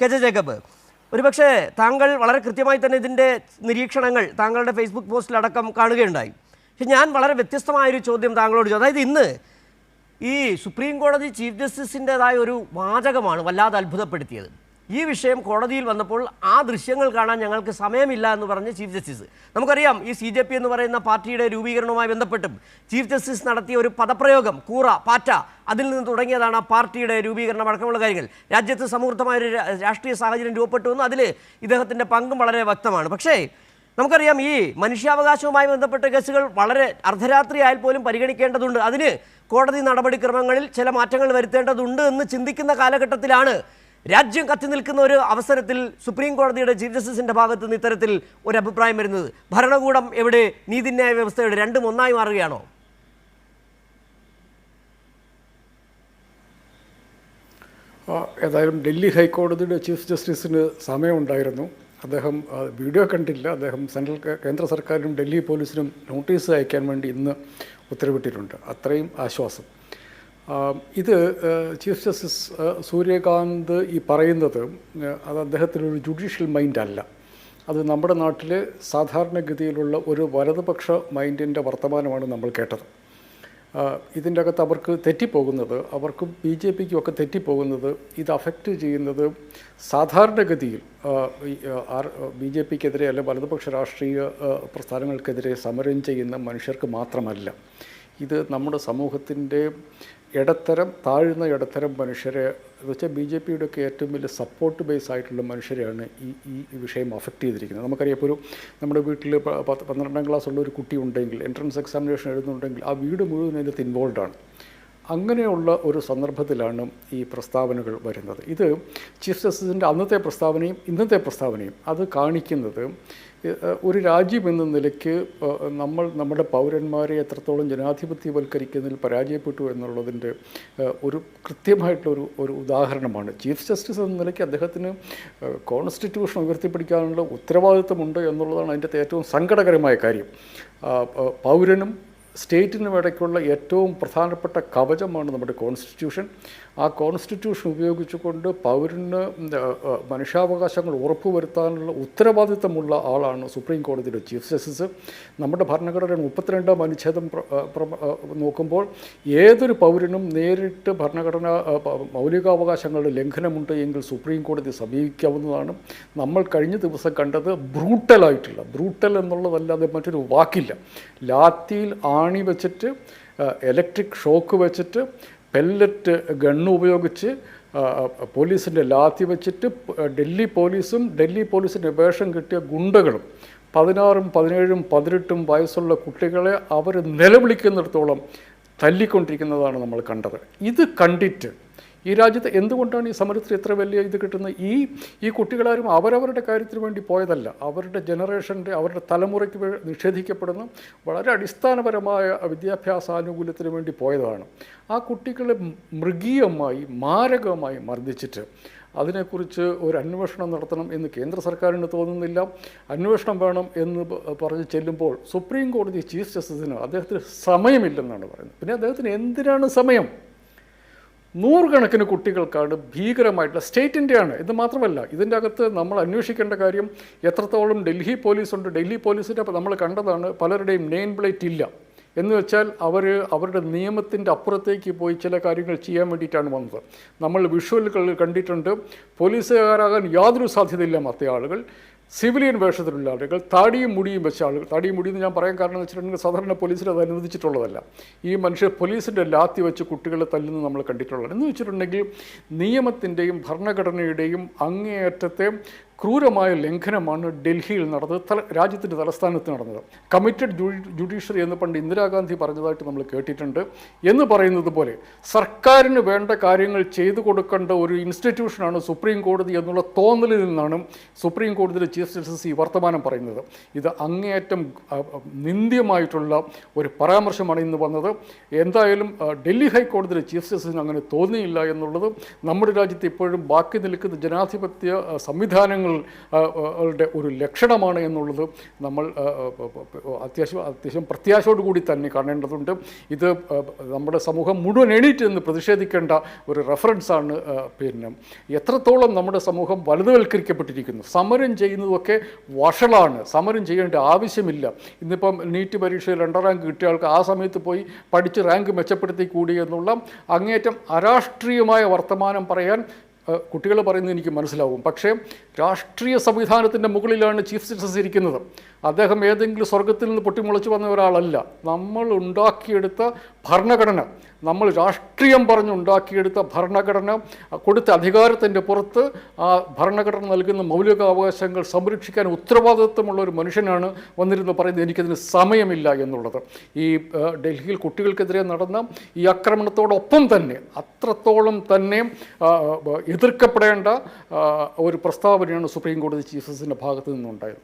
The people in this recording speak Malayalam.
കെ ജെ ജേക്കബ്, ഒരുപക്ഷെ താങ്കൾ വളരെ കൃത്യമായി തന്നെ ഇതിൻ്റെ നിരീക്ഷണങ്ങൾ താങ്കളുടെ ഫേസ്ബുക്ക് പോസ്റ്റിലടക്കം കാണുകയുണ്ടായി. പക്ഷെ ഞാൻ വളരെ വ്യത്യസ്തമായൊരു ചോദ്യം താങ്കളോട് ചോദിച്ചു. അതായത് ഇന്ന് ഈ സുപ്രീം കോടതി ചീഫ് ജസ്റ്റിസിൻ്റെതായ ഒരു വാചകമാണ് വല്ലാതെ അത്ഭുതപ്പെടുത്തിയത്. ഈ വിഷയം കോടതിയിൽ വന്നപ്പോൾ ആ ദൃശ്യങ്ങൾ കാണാൻ ഞങ്ങൾക്ക് സമയമില്ല എന്ന് പറഞ്ഞ് ചീഫ് ജസ്റ്റിസ്, നമുക്കറിയാം ഈ CJP എന്ന് പറയുന്ന പാർട്ടിയുടെ രൂപീകരണവുമായി ബന്ധപ്പെട്ടും ചീഫ് ജസ്റ്റിസ് നടത്തിയ ഒരു പദപ്രയോഗം കൂറ പാറ്റ, അതിൽ നിന്ന് തുടങ്ങിയതാണ് ആ പാർട്ടിയുടെ രൂപീകരണം അടക്കമുള്ള കാര്യങ്ങൾ. രാജ്യത്ത് സമൂർത്തമായൊരു രാഷ്ട്രീയ സാഹചര്യം രൂപപ്പെട്ടുവെന്നും അതിൽ ഇദ്ദേഹത്തിൻ്റെ പങ്കും വളരെ വ്യക്തമാണ്. പക്ഷേ നമുക്കറിയാം ഈ മനുഷ്യാവകാശവുമായി ബന്ധപ്പെട്ട കേസുകൾ വളരെ അർദ്ധരാത്രി ആയാൽ പോലും പരിഗണിക്കേണ്ടതുണ്ട്, അതിന് കോടതി നടപടിക്രമങ്ങളിൽ ചില മാറ്റങ്ങൾ വരുത്തേണ്ടതുണ്ട് എന്ന് ചിന്തിക്കുന്ന കാലഘട്ടത്തിലാണ് രാജ്യം കത്തി നിൽക്കുന്ന ഒരു അവസരത്തിൽ സുപ്രീം കോടതിയുടെ ചീഫ് ജസ്റ്റിസിൻ്റെ ഭാഗത്ത് നിന്ന് ഇത്തരത്തിൽ ഒരു അഭിപ്രായം വരുന്നത്. ഭരണകൂടം എവിടെ, നീതിന്യായ വ്യവസ്ഥയുടെ രണ്ടും ഒന്നായി മാറുകയാണോ? ഏതായാലും ഡൽഹി ഹൈക്കോടതിയുടെ ചീഫ് ജസ്റ്റിസിന് സമയമുണ്ടായിരുന്നു. അദ്ദേഹം വീഡിയോ കണ്ടില്ല. അദ്ദേഹം കേന്ദ്ര സർക്കാരിനും ഡൽഹി പോലീസിനും നോട്ടീസ് അയക്കാൻ വേണ്ടി ഇന്ന് ഉത്തരവിട്ടിട്ടുണ്ട്. അത്രയും ആശ്വാസം. ഇത് ചീഫ് ജസ്റ്റിസ് സൂര്യകാന്ത് ഈ പറയുന്നത് അത് അദ്ദേഹത്തിനൊരു ജുഡീഷ്യൽ മൈൻഡ് അല്ല. അത് നമ്മുടെ നാട്ടിൽ സാധാരണഗതിയിലുള്ള ഒരു വലതുപക്ഷ മൈൻഡിൻ്റെ വർത്തമാനമാണ് നമ്മൾ കേട്ടത്. ഇതിൻ്റെ അകത്ത് അവർക്ക് തെറ്റിപ്പോകുന്നത്, അവർക്കും BJPക്കും ഒക്കെ തെറ്റിപ്പോകുന്നത്, ഇത് അഫക്റ്റ് ചെയ്യുന്നത് സാധാരണഗതിയിൽ BJPക്കെതിരെ അല്ല വലതുപക്ഷ രാഷ്ട്രീയ പ്രസ്ഥാനങ്ങൾക്കെതിരെ സമരം ചെയ്യുന്ന മനുഷ്യർക്ക് മാത്രമല്ല. ഇത് നമ്മുടെ സമൂഹത്തിൻ്റെ ഇടത്തരം താഴ്ന്ന ഇടത്തരം മനുഷ്യരെ എന്ന് വെച്ചാൽ BJPയുടെയൊക്കെ ഏറ്റവും വലിയ സപ്പോർട്ട് ബേസ് ആയിട്ടുള്ള മനുഷ്യരെയാണ് ഈ വിഷയം അഫക്റ്റ് ചെയ്തിരിക്കുന്നത്. നമുക്കറിയാം, ഇപ്പോൾ നമ്മുടെ വീട്ടിൽ 12ാം ക്ലാസ്സുള്ള ഒരു കുട്ടി ഉണ്ടെങ്കിൽ, എൻട്രൻസ് എക്സാമിനേഷൻ എഴുതുന്നുണ്ടെങ്കിൽ ആ വീട് മുഴുവൻ അതിനകത്ത് ഇൻവോൾവാണ്. അങ്ങനെയുള്ള ഒരു സന്ദർഭത്തിലാണ് ഈ പ്രസ്താവനകൾ വരുന്നത്. ഇത് ചീഫ് ജസ്റ്റിസിൻ്റെ അന്നത്തെ പ്രസ്താവനയും ഇന്നത്തെ പ്രസ്താവനയും അത് കാണിക്കുന്നത് ഒരു രാജ്യം എന്ന നിലയ്ക്ക് നമ്മുടെ പൗരന്മാരെ എത്രത്തോളം ജനാധിപത്യവൽക്കരിക്കുന്നതിൽ പരാജയപ്പെട്ടു എന്നുള്ളതിൻ്റെ ഒരു കൃത്യമായിട്ടുള്ളൊരു ഉദാഹരണമാണ്. ചീഫ് ജസ്റ്റിസ് എന്ന നിലയ്ക്ക് അദ്ദേഹത്തിന് കോൺസ്റ്റിറ്റ്യൂഷൻ ഉയർത്തിപ്പിടിക്കാനുള്ള ഉത്തരവാദിത്വമുണ്ട് എന്നുള്ളതാണ് അതിൻ്റെ ഏറ്റവും സങ്കടകരമായ കാര്യം. പൗരനും സ്റ്റേറ്റിനും ഇടയ്ക്കുള്ള ഏറ്റവും പ്രധാനപ്പെട്ട കവചമാണ് നമ്മുടെ കോൺസ്റ്റിറ്റ്യൂഷൻ. ആ കോൺസ്റ്റിറ്റ്യൂഷൻ ഉപയോഗിച്ചുകൊണ്ട് പൗരന് മനുഷ്യാവകാശങ്ങൾ ഉറപ്പുവരുത്താനുള്ള ഉത്തരവാദിത്തമുള്ള ആളാണ് സുപ്രീം കോടതിയുടെ ചീഫ് ജസ്റ്റിസ്. നമ്മുടെ ഭരണഘടന 32ാം അനുച്ഛേദം നോക്കുമ്പോൾ ഏതൊരു പൗരനും നേരിട്ട് ഭരണഘടന മൗലികാവകാശങ്ങളുടെ ലംഘനമുണ്ട് എങ്കിൽ സുപ്രീം കോടതി സമീപിക്കാവുന്നതാണ്. നമ്മൾ കഴിഞ്ഞ ദിവസം കണ്ടത് ബ്രൂട്ടൽ എന്നുള്ളതല്ലാതെ മറ്റൊരു വാക്കില്ല. ലാത്തിയിൽ ആണി വെച്ചിട്ട്, ഇലക്ട്രിക് ഷോക്ക് വെച്ചിട്ട്, പെല്ലറ്റ് ഗണ്ണ് ഉപയോഗിച്ച്, പോലീസിൻ്റെ ലാത്തി വെച്ചിട്ട് ഡൽഹി പോലീസിൻ്റെ വേഷം കിട്ടിയ ഗുണ്ടകളും 16, 17, 18 വയസ്സുള്ള കുട്ടികളെ അവർ നിലവിളിക്കുന്നിടത്തോളം തല്ലിക്കൊണ്ടിരിക്കുന്നതാണ് നമ്മൾ കണ്ടത്. ഇത് കണ്ടിട്ട് ഈ രാജ്യത്ത് എന്തുകൊണ്ടാണ് ഈ സമരത്തിൽ ഇത്ര വലിയ ഇത് കിട്ടുന്നത്? ഈ കുട്ടികളാരും അവരവരുടെ കാര്യത്തിന് വേണ്ടി പോയതല്ല. അവരുടെ ജനറേഷൻ്റെ, അവരുടെ തലമുറയ്ക്ക് നിഷേധിക്കപ്പെടുന്ന വളരെ അടിസ്ഥാനപരമായ വിദ്യാഭ്യാസ ആനുകൂല്യത്തിന് വേണ്ടി പോയതാണ്. ആ കുട്ടികളെ മൃഗീയമായി മാരകമായി മർദ്ദിച്ചിട്ട് അതിനെക്കുറിച്ച് ഒരു അന്വേഷണം നടത്തണം എന്ന് കേന്ദ്ര സർക്കാരിന് തോന്നുന്നില്ല. അന്വേഷണം വേണം എന്ന് പറഞ്ഞ് ചെല്ലുമ്പോൾ സുപ്രീം കോടതി ചീഫ് ജസ്റ്റിസിന് അദ്ദേഹത്തിന് സമയമില്ലെന്നാണ് പറയുന്നത്. പിന്നെ അദ്ദേഹത്തിന് എന്തിനാണ് സമയം? നൂറുകണക്കിന് കുട്ടികൾക്കാണ് ഭീകരമായിട്ടുള്ള സ്റ്റേറ്റിൻ്റെയാണ്. ഇത് മാത്രമല്ല, ഇതിൻ്റെ അകത്ത് നമ്മൾ അന്വേഷിക്കേണ്ട കാര്യം എത്രത്തോളം ഡൽഹി പോലീസുണ്ട്. ഡൽഹി പോലീസിൻ്റെ നമ്മൾ കണ്ടതാണ്, പലരുടെയും നെയിം പ്ലേറ്റ് ഇല്ല. എന്ന് വെച്ചാൽ അവരുടെ നിയമത്തിൻ്റെ അപ്പുറത്തേക്ക് പോയി ചില കാര്യങ്ങൾ ചെയ്യാൻ വേണ്ടിയിട്ടാണ് വന്നത്. നമ്മൾ വിഷ്വലുകൾ കണ്ടിട്ടുണ്ട്. പോലീസുകാരാകാൻ യാതൊരു സാധ്യതയില്ലാത്ത ആളുകൾ, സിവിലിയൻ വേഷത്തിലുള്ള ആളുകൾ, താടിയും മുടിയും വെച്ച ആളുകൾ. താടിയും മുടിയെന്ന് ഞാൻ പറയാൻ കാരണം എന്ന് വെച്ചിട്ടുണ്ടെങ്കിൽ സാധാരണ പോലീസിന് അത് അനുവദിച്ചിട്ടുള്ളതല്ല. ഈ മനുഷ്യർ പോലീസിൻ്റെ ലാത്തി വെച്ച് കുട്ടികളെ തല്ലുന്നത് നമ്മൾ കണ്ടിട്ടുള്ളത്. എന്ന് വെച്ചിട്ടുണ്ടെങ്കിൽ നിയമത്തിൻ്റെയും ഭരണഘടനയുടെയും അങ്ങേയറ്റത്തെ ക്രൂരമായ ലംഘനമാണ് ഡൽഹിയിൽ നടന്നത്, രാജ്യത്തിൻ്റെ തലസ്ഥാനത്ത് നടന്നത്. കമ്മിറ്റഡ് ജുഡീഷ്യറി എന്ന് പണ്ട് ഇന്ദിരാഗാന്ധി പറഞ്ഞതായിട്ട് നമ്മൾ കേട്ടിട്ടുണ്ട്. എന്ന് പറയുന്നത് പോലെ സർക്കാരിന് വേണ്ട കാര്യങ്ങൾ ചെയ്തു കൊടുക്കേണ്ട ഒരു ഇൻസ്റ്റിറ്റ്യൂഷനാണ് സുപ്രീം കോടതി എന്നുള്ള തോന്നലിൽ നിന്നാണ് സുപ്രീം കോടതിയിലെ ചീഫ് ജസ്റ്റിസ് ഈ വർത്തമാനം പറയുന്നത്. ഇത് അങ്ങേയറ്റം നിന്ദ്യമായിട്ടുള്ള ഒരു പരാമർശമാണ് ഇന്ന് വന്നത്. എന്തായാലും ഡൽഹി ഹൈക്കോടതിയിലെ ചീഫ് ജസ്റ്റിസിന് അങ്ങനെ തോന്നിയില്ല എന്നുള്ളത് നമ്മുടെ രാജ്യത്ത് ഇപ്പോഴും ബാക്കി നിൽക്കുന്ന ജനാധിപത്യ സംവിധാനങ്ങൾ സംവിധാനങ്ങളുടെ ഒരു ലക്ഷണമാണ് എന്നുള്ളത് നമ്മൾ അത്യാവശ്യം പ്രത്യാശയോടുകൂടി തന്നെ കാണേണ്ടതുണ്ട്. ഇത് നമ്മുടെ സമൂഹം മുഴുവൻ എണീറ്റ് നിന്ന് പ്രതിഷേധിക്കേണ്ട ഒരു റെഫറൻസാണ്. പിന്നെ എത്രത്തോളം നമ്മുടെ സമൂഹം വലുതുവൽക്കരിക്കപ്പെട്ടിരിക്കുന്നു. സമരം ചെയ്യുന്നതൊക്കെ വഷളാണ്, സമരം ചെയ്യേണ്ട ആവശ്യമില്ല. ഇന്നിപ്പം നീറ്റ് പരീക്ഷയിൽ 2ാം റാങ്ക് കിട്ടിയ ആൾക്ക് ആ സമയത്ത് പോയി പഠിച്ച് റാങ്ക് മെച്ചപ്പെടുത്തി കൂടി എന്നുള്ള അങ്ങേയറ്റം അരാഷ്ട്രീയമായ വർത്തമാനം പറയാൻ കുട്ടികൾ പറയുന്നത് എനിക്ക് മനസ്സിലാവും. പക്ഷേ രാഷ്ട്രീയ സംവിധാനത്തിൻ്റെ മുകളിലാണ് ചീഫ് ജസ്റ്റിസ് ഇരിക്കുന്നത്. അദ്ദേഹം ഏതെങ്കിലും സ്വർഗത്തിൽ നിന്ന് പൊട്ടിമുളച്ച് വന്ന ഒരാളല്ല. നമ്മൾ ഉണ്ടാക്കിയെടുത്ത ഭരണഘടന, നമ്മൾ രാഷ്ട്രീയം പറഞ്ഞുണ്ടാക്കിയെടുത്ത ഭരണഘടന കൊടുത്ത അധികാരത്തിൻ്റെ പുറത്ത് ആ ഭരണഘടന നൽകുന്ന മൗലികാവകാശങ്ങൾ സംരക്ഷിക്കാൻ ഉത്തരവാദിത്വമുള്ള ഒരു മനുഷ്യനാണ് വന്നിരുന്നു പറയുന്നത്. എനിക്കതിന് സമയമില്ല എന്നുള്ളത്. ഈ ഡൽഹിയിൽ കുട്ടികൾക്കെതിരെ നടന്ന ഈ ആക്രമണത്തോടൊപ്പം തന്നെ അത്രത്തോളം തന്നെ എതിർക്കപ്പെടേണ്ട ഒരു പ്രസ്താവനയാണ് സുപ്രീം കോടതി ചീഫ് ജസ്റ്റിസിൻ്റെ ഭാഗത്തു നിന്നുണ്ടായത്.